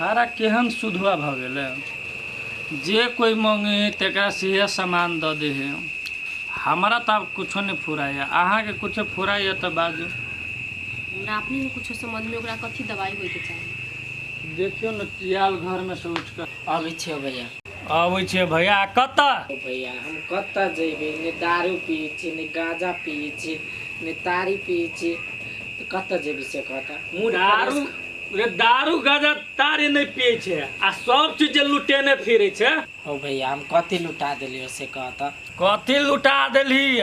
सारा केहन सुधवा भ गेलै जे कोई मांगे तकरा से सामान दे दे है। हमारा तो अब कुछो नहीं फुराया, अहाँ के कुछ फुराया तो बाजू। हमरा अपने में कुछ समझ में ओकरा कथी दवाई होय के चाहिए। देखियो न चियाल घर में से उठ कर अबै छै भैया। आबै छै भैया कत्ता? भैया हम कत्ता जेबे? ने दारू पिए छी, ने गांजा पिए छी, ने तारी पिए छी, तो कत्ता जेबे से कहता? दारू रे दारू गांजा तारी नहीं पिए छे आ सब चीज लुटेने फिरे छे। ओ भैया हम कथी लुटा देलियो से कहता? कथी लुटा देली?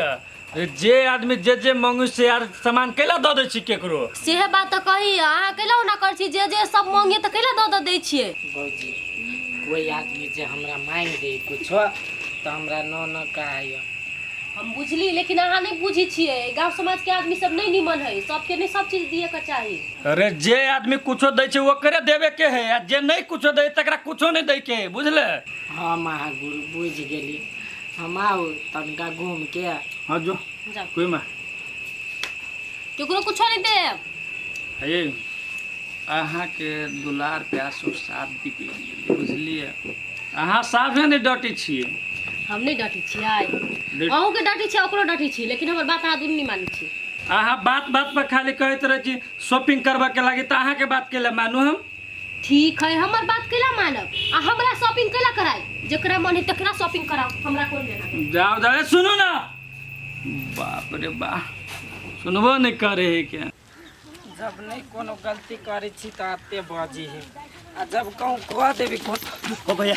जे आदमी जे मांगू से यार सामान कैला द दे छी केकरो। सेहे बात तो कही, अहाँ कैला ना कर छी जे सब मांगे त कैला द दै छिए। भौजी कोई आदमी जे हमरा मांग दे कुछो तो हमरा न कहैया। हम बुझली, लेकिन अहाँ नहीं बुझी छिए। गांव समाज के आदमी सब नहीं निमन है, सबके नहीं सब चीज दिए के चाहिए। अरे जे आदमी कुछो दै छै ओकरे देवे के है, आ जे नहीं कुछो दै तकरा कुछो नहीं दै के, बुझले? हां महागुरु बुझ गेली। हम आओ तनका घूम के। हां जो जाओ कोई में केकरो कुछो नहीं देब। हे अहाँ के दुलार प्यार से साथ दी के लिए, बुझलिए? अहाँ साफे नहीं डटी छिए। हम नहीं डटी छिए, अहूँ के डटी छिए ओकरो डटी छी, लेकिन हमर बात अहाँ दुनू नहीं मानी छी। अहाँ बात बात पर खाली कहते रहे छी शॉपिंग करबा के लागी, तो अहाँ के बात केला मानू हम? ठीक है, हमर बात कैला मानब आ हमरा शॉपिंग कैला कराई? जेकरा मन है तकरा शॉपिंग कराओ, हमरा कोन देना है। जाओ जाओ सुनो ना, बाप रे बाप सुनबो नहीं करे है क्या? जब नहीं कोनो गलती करे छी तो आते बाजी है, आ जब कहूँ कह देबी कोन। ओ भैया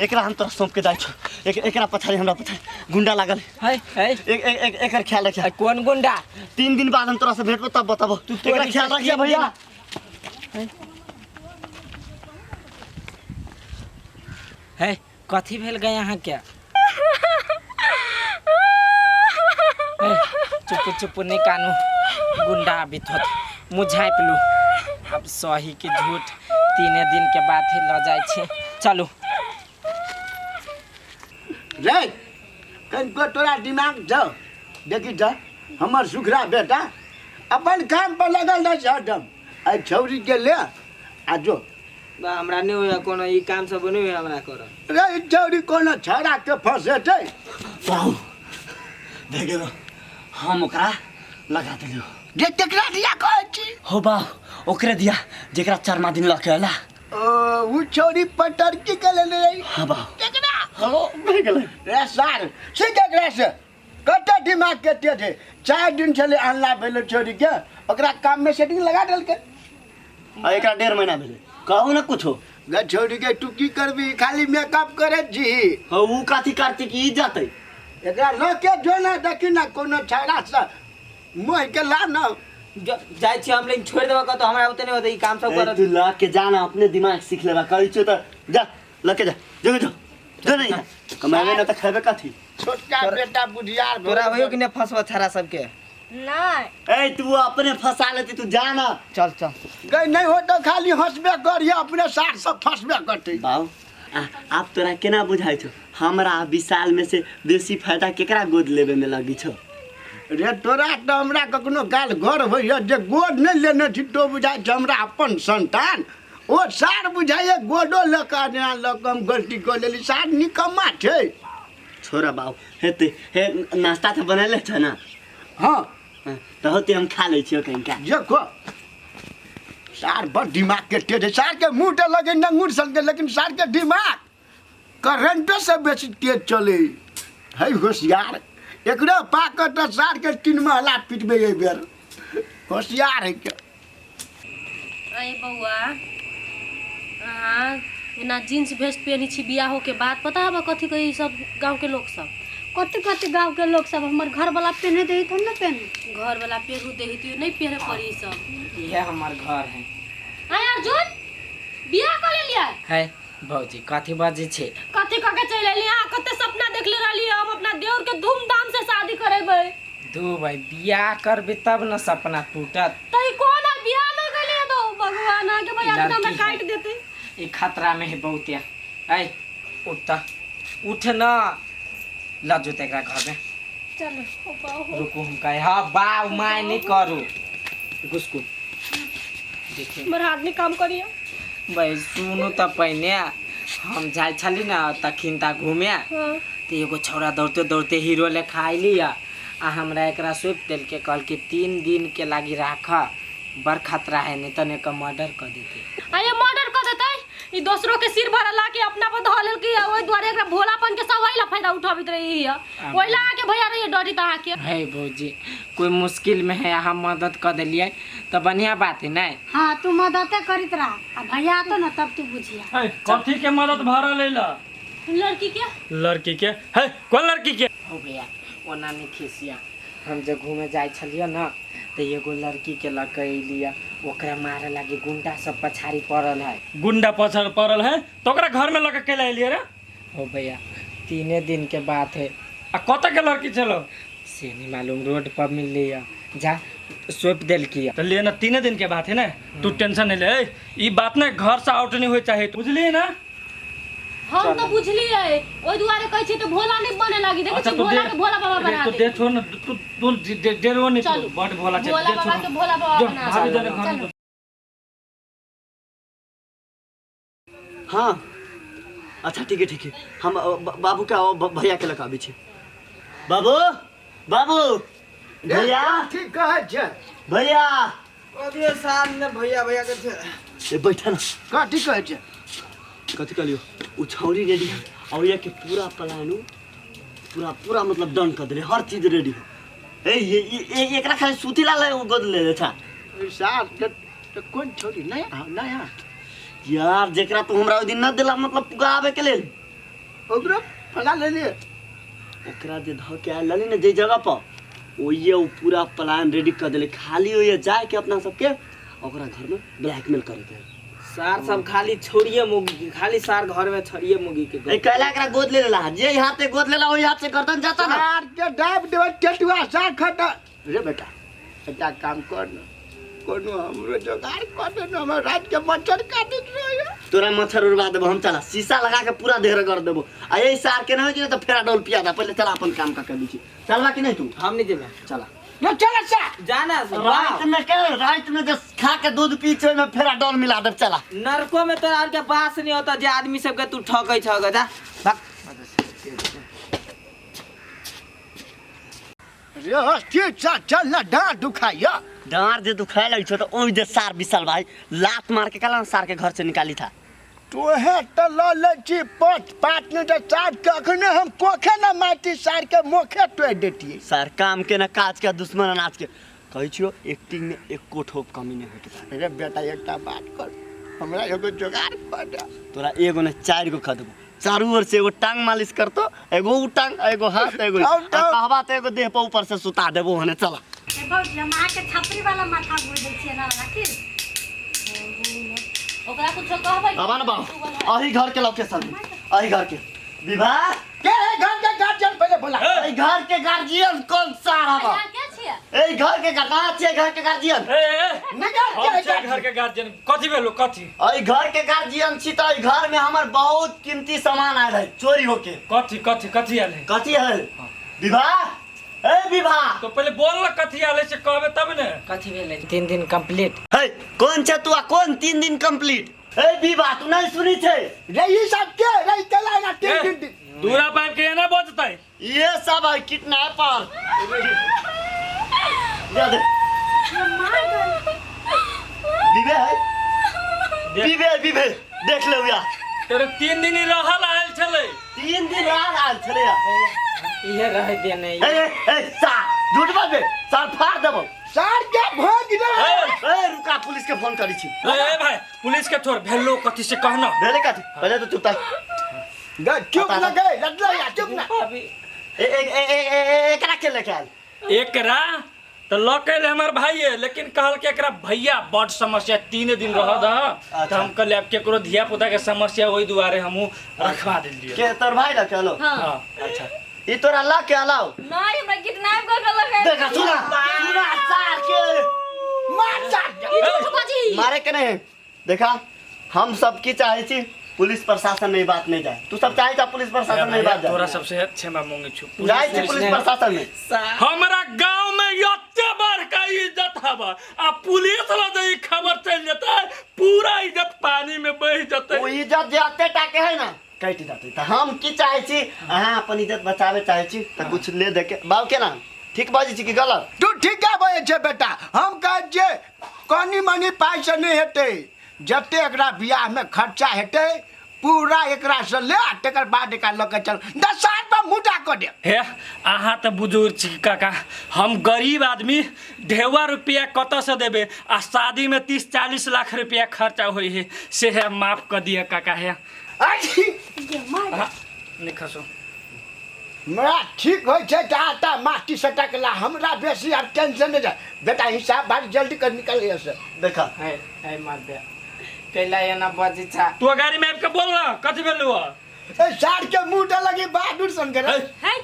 एकरा हम तोरा सौंप के जाइ छो। एकरा पछाड़ी हमरा पछाड़ी गुंडा लागल है है एकर ख्याल रखिया। कौन गुंडा? 3 दिन बाद हम तोरा से भेटबो तब बताबो। एकरा ख्याल रखिया भैया। है कथी भेल गए यहाँ क्या? चुप चुप नहीं कानू, गुंडा अभी थोत मुँह झाँप लू। अब सही के झूठ 3 दिन के बाद ही ल जाए छे। चलू रे कनको तोरा दिमाग जाओ देखी जा हमर सुखरा बेटा अपन काम पर लगल रह हरदम। आई छौरी के ले आ जो बा हमरा नहीं होया कोनो ई काम सब नहीं होया हमरा कर। रे ई छौरी कोनो छौरा के फंसे छै। बाबू देखे रो हम ओकरा लगा देलियो। जे तेकरा दिया कहै छी हो बा ओकरे दिया जेकरा 4 दिन लके अला। उ छौरी पटर की कले रे? हां बा तेकरा हो भे गेलै रे सार से तेकरा से कते दिमाग के तेज है। 4 दिन चले अनला भेले छौरी के, ओकरा काम में सेटिंग लगा देल के। आ एकरा 1.5 महीना भेलै। कहू ना कुछो गे छौरी के तू की करबी? खाली मेकअप करे छी। हो उ काथी करती की इज्जत है। एकरा लके जो ना देखी ना कोनो छौरा से मोह के ला ना जाए छी हम, लेकिन छोड़ देबा तो हमरा उतने होते ई काम सब कर। तू लके जाना, अपने दिमाग सीख लेबा। कहै छो त जा लके जा जो जो नहीं कमावे ना त खाबे काथी। छोटका बेटा बुढ़ियार तोरा भयो कि ने फसवा छारा सबके? नहीं ए तू अपने फंसा लेती, तू जाना। चल चल गई नहीं हो तो खाली हंसबे करिए, अपने साथ सब फंसबे करते। बाऊ आप तोरा केना बुझाई छो? हमरा विशाल में से बेसी फायदा केकरा गोद लेबे में लगी छो? रे तोरा तो हमरा कखनो गाल घर होइए जे गोद नहीं लेने छी तो बुझाइ छै हमरा अपन संतान। ओ सार बुझाइए गोदो लका जेना लक हम गलती कर लेली। सार निकम्मा छै। छोरा बाऊ हेते हे नाश्ता तो बनले छ ना? हाँ तो होते हम खा ले छियो कहीं का। देखो सार बड़ दिमाग के तेज है। सार के मुंह तो लगे नंगुर सन के, लेकिन सार के दिमाग करंटो से बेसी तेज चले है। होशियार एकरो पाकर तो सार के 3 महला पिटबे ए बेर। होशियार है क्या? अरे बउआ एना जीन्स वेस्ट पहनी छी बियाहो के बाद, पता है कथी कही सब गांव के लोग सब? कथी गाँव के लोग सब हमर घर वाला पहने दे तो ना पहने। घर वाला पेरू देही तो नहीं पहने पड़ी सब। ये हमार घर है। आय अर्जुन बियाह कर ले लिया है भौजी कथी बाजी छे? कथी क के चल एली? हां कते सपना देखले रहली हम अपना देवर के धूमधाम से शादी करेबै। दू भाई बियाह करबी तब न सपना टूटत। तई कौन है बियाह नहीं कइले तो भगवान आ के भैया हमरा काट देते। ई खतरा में है बहुतिया। ऐ उठ ना लजो तेकरा घर में। चलो हो बाऊ रुको हम कहे हां बाऊ माय नहीं करू घुसको। देखिए मेरा हाथ में काम करिए। भाई सुनू तो पहले हम जाए छली ना तखिन ता घूमे तो एगो छौड़ा दौड़ते दौड़ते हीरो लेखा आइली आ हमरा एकरा सौंप दिल के कहल कि 3 दिन के लागी राख बड़ खतरा है नहीं तने का मर्डर कर देते। आ ये मर्डर कर देतै ई दोसरो के सिर भर ला के अपना पर धऽ लेल कि ओइ द्वारे एकरा भोलापन के सब ला फायदा उठाबित रही है ओइ ला के भैया रही डरी ता के है भौजी कोई मुश्किल में है हम मदद कर दिलिए तो बढ़िया बात है नहीं। हाँ तू मदद करित रहा आ भैया आतो ना तब तू बुझिया। कथी के मदद भरा लेला? लड़की के है कौन लड़की के? हो गया ओना नहीं खिसिया हम जब घूमे जाए छलिए ना तो एगो लड़की के लकैलिया ओकरा मारे लागे गुंडा सब पछाड़ी पड़ल है। गुंडा पछाड़ पड़ल है तो ओकरा घर में लगा के लाइलिए रे? हो भैया 3 दिन के बात है। आ कत के लड़की चलो? से नहीं मालूम रोड पर मिल लिया जा सौंप दिल किया तो लिए ना 3 दिन के बात है ना तू टेंशन नहीं ले ई बात ना घर से आउट नहीं हो चाहे बुझलिए ना? हम तो बुझलिए ओइ दुआरे कहै छी तो भोला नहीं बने लागी देखे छी भोला के भोला बाबा बना तो दे। दे छोड़ ना तू डेरवा नहीं तू बड़ भोला चल भोला बाबा के भोला बाबा बना भाभी जने घर में। हाँ अच्छा ठीक है हम बाबू का भैया के लगा छे। बाबू बाबू भैया ठीक कहे छे भैया अबे सामने भैया भैया के थे ए बैठा ना का ठीक कहे छे कथी कलियो उ छौरी रेडी है और ये के पूरा प्लान पूरा मतलब डन कर दिले हर चीज रेडी है। ए ये एकरा खाली सुतीला ले गोद ले ले था सार तो कौन छोरी नया यार जेकरा तो हमरा ओ दिन न दिला मतलब पुगावे के लेल ओकरा फला ले ले ओकरा जे ध के आयल लली न जे जगह पर ओये उ पूरा प्लान रेडी कर दिले खाली ओये जाए के अपना सबके ओकरा घर में ब्लैकमेल करे के सार सब खाली छोड़िए मुगी खाली सार घर में छोड़िए मुगी के ए कहला एकरा गोद ले लेला जे हाथ से गोद लेला ओई हाथ से गर्दन जाता ना सार के डाब देव टेटुआ सार खटा रे बेटा बेटा काम कर न कोनो हमरो जोगाड़ कर दे न हम रात के मच्छर काटत रहिए तोरा मच्छर उड़वा देबो हम चला शीशा लगा के पूरा देहर कर देबो आ यही सार के नहीं तो फेरा डोल पिया था पहले चला अपन काम का कर दी चलवा कि नहीं तू हम नहीं देबे चला न चल सा जाना रात में जो खा के दूध पी छे में फेरा डोल मिला दे चला नरको में तोरा और के बास नहीं होता जे आदमी सब के तू ठकै छ जा भाग रे ठीक सा चल ना डांड दुखाइया डांर जे दुखाए लगी छो तो ओई जे सार विशाल भाई लात मार के कला सार के घर से निकाली था तो है तो ललची पाट ने तो सार कखने हम कोखे ना माटी सार के मोखे तोड़ देती सार काम के ना काज के दुश्मन अनाज के कहै छियो एक्टिंग में एक कोठोप कमी नहीं होत रे बेटा एकटा बात कर हमरा एगो जोगाड़ कर दे तोरा एगो ने 4 गो खा देबो चारों ओर से एगो टांग मालिश करतो एगो उ टांग एगो हाथ एगो कहबा तो एगो देह पर ऊपर से सुता देबो हने चला ए बहुत जमा के छपरी वाला माथा गुड़ दे छिए ना राखी ओकरा कुछ कहबै अब ना बाबू अही घर के लोकेशन अही घर के विवाह के है घर के गार्जियन पहले बोला ए घर के गार्जियन कौन सा हवा यार क्या छिए ए घर के कहाँ छे घर के गार्जियन निकाल हम के छे घर के गार्जियन कथी भेलो कथी अई घर के गार्जियन छी तो घर में हमर बहुत कीमती सामान आयल है चोरी होके कथी आले कथी है विवाह ए विवाह तो पहले बोल ना कथी आले से कहबे तब ने कथी भेले 3 दिन कंप्लीट है कौन छे तू कौन 3 दिन कंप्लीट ए विवाह तू नहीं सुनी छे रही सब के रही चला ना 3 दिन दूरा पाइप के ना बचतै ये सब है किडनैपर याद विवे है विवे देख ले यार तेरे 3 दिन ही रहल आयल छले 3 दिन आयल छले ये रह देने ए सा झूठ बात बे सार फाड़ देबो सार के भाग दे ए रुका पुलिस के फोन करी छी ए भाई पुलिस के छोड़ भेलो कथी से कहना भेले कथी पहले तो चुप था चुप लगे लटला या चुप ना अभी एकरा के लेके आयल एकरा तो लकैल हमर भाई है लेकिन कहल के एकरा भैया बड़ समस्या 3 दिन रह द त हम कहले अब केकरो धिया पुता के समस्या ओई दुआरे हमहू रखवा देलिए के तोर भाई लके आलो हां अच्छा ई तोरा ला के आलाओ नहीं हमरा किडनैप कर के लगे देखा सुना सार के मार सार ई झूठ बाजी मारे के नहीं देखा हम सब की चाहे छी पुलिस प्रशासन में बात नहीं जाए। तू सब चाहे पुलिस प्रशासन में बात तोरा जाए। सबसे क्षमा मांगे छु। जाए छी पुलिस प्रशासन में। हमरा गांव में एते बड़का इज्जत हवा आ पुलिस ला जे खबर चल जता पूरा इज्जत पानी में बह जते। वो इज्जत जाते टाके है ना कट जाते। त हम की चाहे छी अहाँ अपन इज्जत बचावे चाहे छी त कुछ ले दे के बाबू के ना ठीक बाजी छी कि गलत? तू ठीक है बोले छे बेटा। हम कहे जे कनी मनी पाई से नहीं हेते, जते एकरा बियाह में खर्चा हेते पूरा एकरा से ले तकर बाद एकरा लके चल 10 साल पर मुटा कर दे। हे अहाँ त बुजुर्ग छी काका, हम गरीब आदमी ढेवा रुपया कत से देबे आ शादी में 30-40 लाख रुपया खर्चा होई है से है माफ कर दिया काका। है नहीं खसो मेरा ठीक हो छे टाटा माटी सटकला हमरा बेसी अब टेंशन नहीं जाए बेटा। हिसाब बात जल्दी कर निकल से देखा है मार दे कैला ये ना बजी छा तू गाड़ी में आपके बोल ना कथी भेलु ए सार के मुंह लगी बहादुर सन करे। है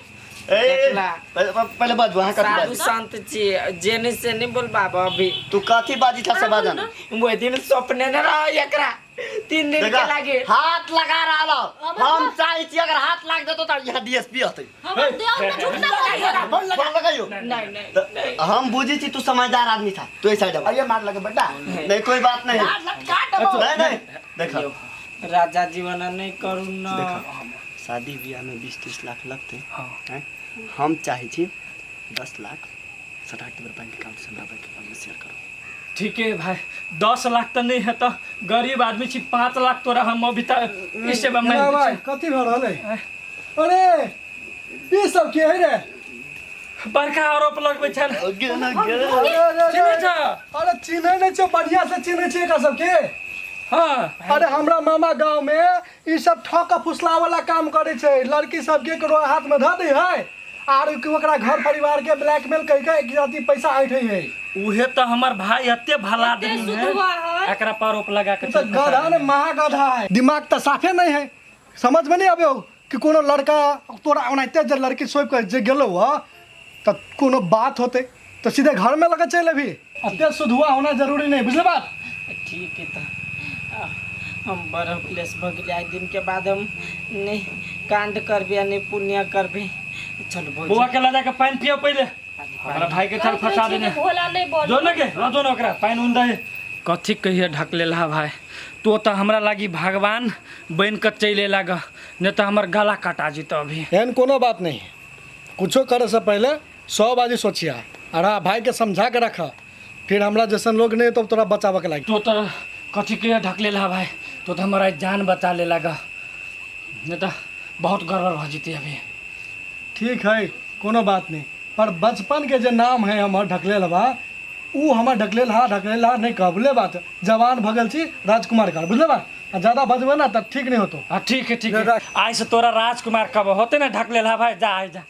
ए देखला। पहले बात वहां कथी साधु बाजी संत छी जेने से नहीं बोल बाबा अभी। तू कथी बाजी था से बाजा ना वो दिन सपने न रहा एकरा 3 दिन के लागे हाथ लगा रहा हम चाहे छी अगर हाथ लाग देतो त यहाँ डीएसपी हते। हमर देह में झूठ ना बोलिए। फोन लगाइयो। नहीं नहीं हम बुझी थी तू समझदार आदमी था तू इस साइड आ। ये मार लगे बेटा नहीं कोई बात नहीं मार लग काट दो। नहीं नहीं देखा राजा जीवन नहीं करू न देखा शादी ब्याह में 20-30 लाख लगते हाँ। हैं। हम चाहे छी 10 लाख सटाक के बैंक अकाउंट से लाभ के शेयर करो। ठीक है भाई 10 लाख तो नहीं है तो गरीब आदमी छी 5 लाख तोरा हम अभी तक इससे भाई मैं कथी भ रहले? अरे ई सब के है रे? बड़का आरोप लगबे छन। अरे चिन्हे नहीं छे बढ़िया से चिन्हे छे का सब के। हां अरे हमरा मामा गांव में ई सब ठक फुसला वाला काम करे छे। लड़की सब के करो हाथ में ध दे है आर ओकरा घर परिवार के ब्लैकमेल कह के एक जाति पैसा ऐठे है। उहे तो हमर भाई अत्ते भला आदमी है सुधवा है एकरा पर आरोप लगा के तो गधा ने महागधा है। दिमाग तो साफे नहीं है। समझ में नहीं आबे हो कि कोनो लड़का तोरा ओनाइते जे लड़की सोप के जे गेलो ह त कोनो बात होते तो सीधे घर में लगा चले भी। अत्ते सुधुआ होना जरूरी नहीं बुझले बात। ठीक है तो हम बड़ा प्लेस भगले आए दिन के बाद हम नहीं कांड करबे नहीं पुण्य करबे। चलो बोल बुआ के ला के पानी पियो पहले हमरा भाई के चल फंसा देने भोला नहीं बोल जो न के रजो न ओकरा पानी उन दे कथी कहिए ढक लेला भाई। तो त हमरा लागी भगवान बन के चले लाग नहीं तो हमर गला काटा जीत अभी। एहन कोनो बात नहीं। कुछो करे से पहले 100 बाजी सोचिया और हाँ भाई के समझा के रखा फिर हमरा जैसन लोग नहीं तो तोरा बचावे के लागी। तो त कथी के ढक लेला भाई तो हमारा जान बचा ले लगा नहीं तो बहुत गड़बड़ हो जीती अभी। ठीक है कोनो बात नहीं पर बचपन के जो नाम है हमर ढकलेल बा ऊ हमर ढकलेल हा नहीं कहबले बात जवान भगल छी राजकुमार का बुझले बात ज्यादा बजबे ना तब ठीक नहीं होतो। हाँ ठीक है आज से तोरा राजकुमार कब होते ना ढक लेला भाई जा जा।